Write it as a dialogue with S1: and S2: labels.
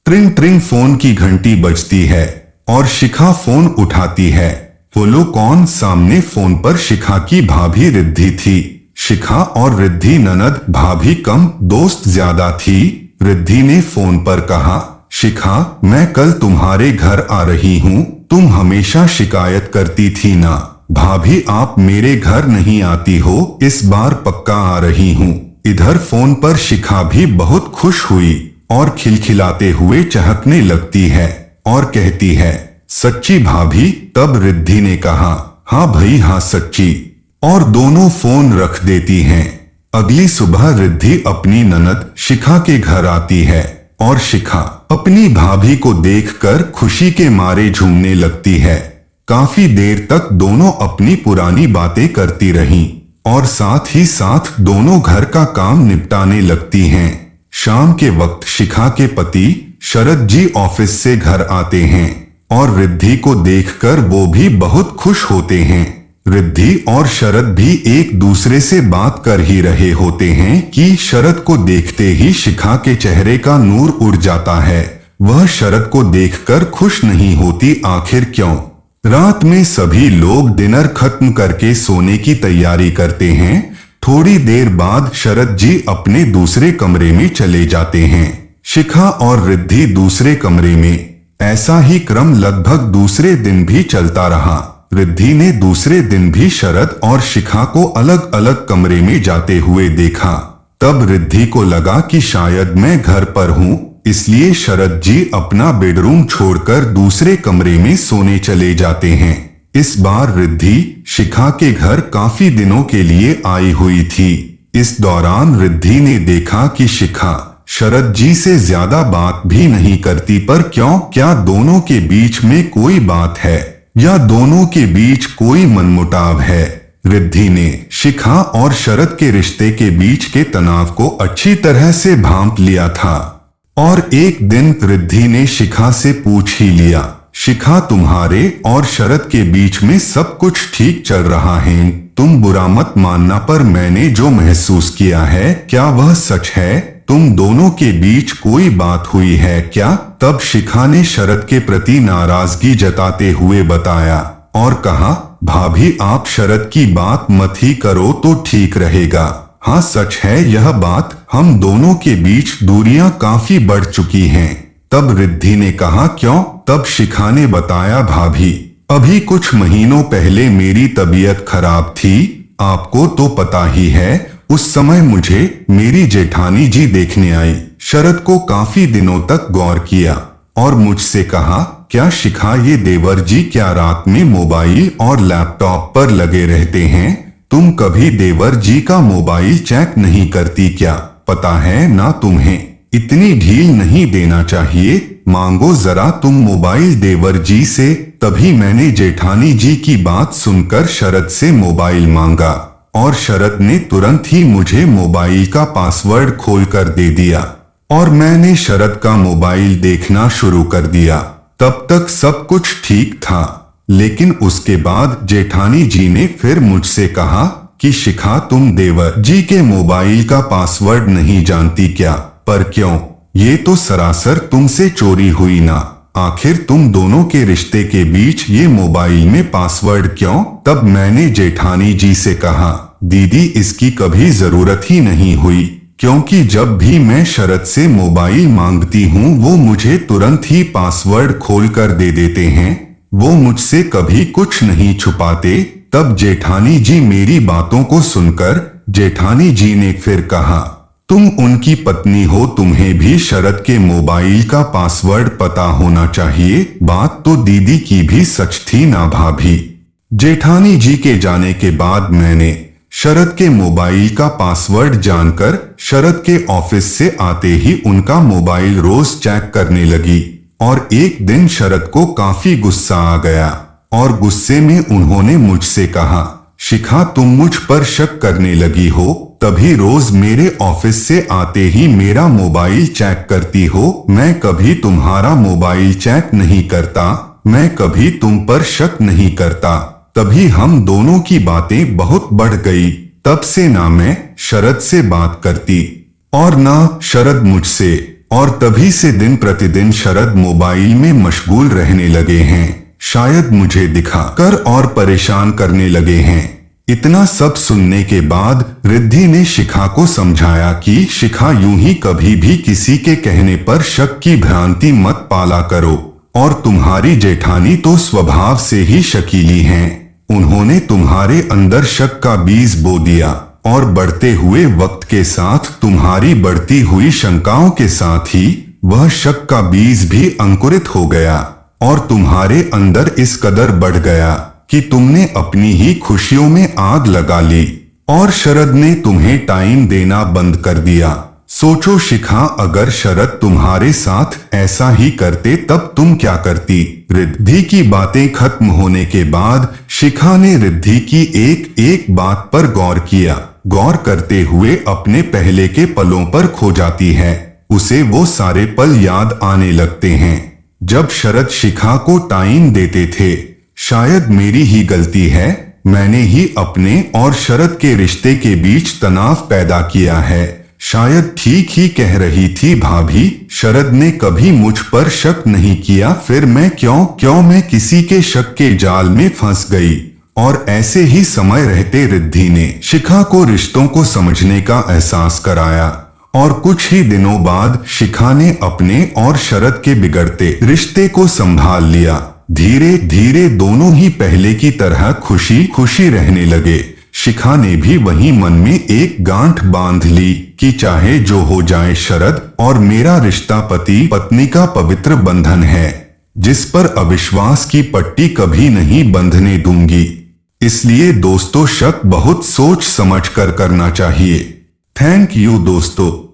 S1: ट्रिंग ट्रिंग phone की घंटी बजती है और शिखा फोन उठाती है। बोलो कौन? सामने फोन पर शिखा की भाभी रिद्धि थी। शिखा और रिद्धि ननद भाभी कम, दोस्त ज्यादा थी। रिद्धि ने फोन पर कहा, शिखा मैं कल तुम्हारे घर आ रही हूँ, तुम हमेशा शिकायत करती थी ना। भाभी आप मेरे घर नहीं आती हो, इस बार पक्का आ रही हूँ। इधर फोन पर शिखा भी बहुत खुश हुई और खिलखिलाते हुए चहकने लगती है और कहती है, सच्ची भाभी? तब रिद्धि ने कहा, हाँ भाई हाँ सच्ची। और दोनों फोन रख देती हैं। अगली सुबह रिद्धि अपनी ननद शिखा के घर आती है और शिखा अपनी भाभी को देखकर खुशी के मारे झूमने लगती है। काफी देर तक दोनों अपनी पुरानी बातें करती रहीं और साथ ही साथ दोनों घर का काम निपटाने लगती हैं। शाम के वक्त शिखा के पति शरद जी ऑफिस से घर आते हैं और रिद्धि को देखकर वो भी बहुत खुश होते हैं। रिद्धि और शरद भी एक दूसरे से बात कर ही रहे होते हैं कि शरद को देखते ही शिखा के चेहरे का नूर उड़ जाता है। वह शरद को देखकर खुश नहीं होती, आखिर क्यों? रात में सभी लोग डिनर खत्म करके सोने की तैयारी करते हैं। थोड़ी देर बाद शरद जी अपने दूसरे कमरे में चले जाते हैं। शिखा और रिद्धि दूसरे कमरे में। ऐसा ही क्रम लगभग दूसरे दिन भी चलता रहा। रिद्धि ने दूसरे दिन भी शरद और शिखा को अलग अलग कमरे में जाते हुए देखा। तब रिद्धि को लगा कि शायद मैं घर पर हूँ, इसलिए शरद जी अपना बेडरूम छोड़कर दूसरे कमरे में सोने चले जाते हैं। इस बार रिद्धि शिखा के घर काफी दिनों के लिए आई हुई थी। इस दौरान रिद्धि ने देखा कि शिखा शरद जी से ज्यादा बात भी नहीं करती, पर क्यों? क्या दोनों के बीच में कोई बात है या दोनों के बीच कोई मनमुटाव है? रिद्धि ने शिखा और शरद के रिश्ते के बीच के तनाव को अच्छी तरह से भांप लिया था और एक दिन रिद्धि ने शिखा से पूछ ही लिया, शिखा तुम्हारे और शरद के बीच में सब कुछ ठीक चल रहा है, तुम बुरा मत मानना, पर मैंने जो महसूस किया है क्या वह सच है? तुम दोनों के बीच कोई बात हुई है क्या? तब शिखा ने शरद के प्रति नाराजगी जताते हुए बताया और कहा, भाभी आप शरद की बात मत ही करो तो ठीक रहेगा। हाँ सच है यह बात, हम दोनों के बीच दूरियां काफी बढ़ चुकी हैं। तब रिद्धि ने कहा, क्यों? तब शिखा ने बताया, भाभी अभी कुछ महीनों पहले मेरी तबीयत खराब थी, आपको तो पता ही है। उस समय मुझे मेरी जेठानी जी देखने आई। शरद को काफी दिनों तक गौर किया और मुझसे कहा, क्या शिखा ये देवर जी क्या रात में मोबाइल और लैपटॉप पर लगे रहते हैं? तुम कभी देवर जी का मोबाइल चेक नहीं करती क्या? पता है ना तुम्हें इतनी ढील नहीं देना चाहिए, मांगो जरा तुम मोबाइल देवर जी से। तभी मैंने जेठानी जी की बात सुनकर शरद से मोबाइल मांगा और शरद ने तुरंत ही मुझे मोबाइल का पासवर्ड खोलकर दे दिया और मैंने शरद का मोबाइल देखना शुरू कर दिया। तब तक सब कुछ ठीक था, लेकिन उसके बाद जेठानी जी ने फिर मुझसे कहा कि शिखा तुम देवर जी के मोबाइल का पासवर्ड नहीं जानती क्या? पर क्यों? ये तो सरासर तुमसे चोरी हुई ना। आखिर तुम दोनों के रिश्ते के बीच ये मोबाइल में पासवर्ड क्यों? तब मैंने जेठानी जी से कहा, दीदी इसकी कभी जरूरत ही नहीं हुई, क्योंकि जब भी मैं शरद से मोबाइल मांगती हूँ वो मुझे तुरंत ही पासवर्ड खोल कर दे देते हैं। वो मुझसे कभी कुछ नहीं छुपाते। तब जेठानी जी मेरी बातों को सुनकर जेठानी जी ने फिर कहा, तुम उनकी पत्नी हो, तुम्हें भी शरद के मोबाइल का पासवर्ड पता होना चाहिए। बात तो दीदी की भी सच थी ना भाभी। जेठानी जी के जाने के बाद मैंने शरद के मोबाइल का पासवर्ड जानकर शरद के ऑफिस से आते ही उनका मोबाइल रोज चेक करने लगी और एक दिन शरद को काफी गुस्सा आ गया और गुस्से में उन्होंने मुझसे कहा, शिखा तुम मुझ पर शक करने लगी हो, तभी रोज मेरे ऑफिस से आते ही मेरा मोबाइल चेक करती हो। मैं कभी तुम्हारा मोबाइल चेक नहीं करता, मैं कभी तुम पर शक नहीं करता। तभी हम दोनों की बातें बहुत बढ़ गई। तब से ना मैं शरद से बात करती और ना शरद मुझसे। और तभी से दिन प्रतिदिन शरद मोबाइल में मशगूल रहने लगे हैं। शायद मुझे दिखा कर और परेशान करने लगे हैं। इतना सब सुनने के बाद रिद्धि ने शिखा को समझाया कि शिखा यूं ही कभी भी किसी के कहने पर शक की भ्रांति मत पाला करो, और तुम्हारी जेठानी तो स्वभाव से ही शकीली हैं। उन्होंने तुम्हारे अंदर शक का बीज बो दिया और बढ़ते हुए वक्त के साथ तुम्हारी बढ़ती हुई शंकाओं के साथ ही वह शक का बीज भी अंकुरित हो गया और तुम्हारे अंदर इस कदर बढ़ गया कि तुमने अपनी ही खुशियों में आग लगा ली और शरद ने तुम्हें टाइम देना बंद कर दिया। सोचो शिखा, अगर शरद तुम्हारे साथ ऐसा ही करते तब तुम क्या करती। रिद्धि की बातें खत्म होने के बाद शिखा ने रिद्धि की एक एक बात पर गौर किया। गौर करते हुए अपने पहले के पलों पर खो जाती है। उसे वो सारे पल याद आने लगते हैं जब शरद शिखा को टाइम देते थे। शायद मेरी ही गलती है, मैंने ही अपने और शरद के रिश्ते के बीच तनाव पैदा किया है। शायद ठीक ही कह रही थी भाभी, शरद ने कभी मुझ पर शक नहीं किया, फिर मैं क्यों मैं किसी के शक के जाल में फंस गई। और ऐसे ही समय रहते रिद्धि ने शिखा को रिश्तों को समझने का एहसास कराया और कुछ ही दिनों बाद शिखा ने अपने और शरद के बिगड़ते रिश्ते को संभाल लिया। धीरे धीरे दोनों ही पहले की तरह खुशी खुशी रहने लगे। शिखा ने भी वही मन में एक गांठ बांध ली कि चाहे जो हो जाए शरद और मेरा रिश्ता पति पत्नी का पवित्र बंधन है, जिस पर अविश्वास की पट्टी कभी नहीं बंधने दूंगी। इसलिए दोस्तों, शक बहुत सोच समझ कर करना चाहिए। थैंक यू दोस्तों।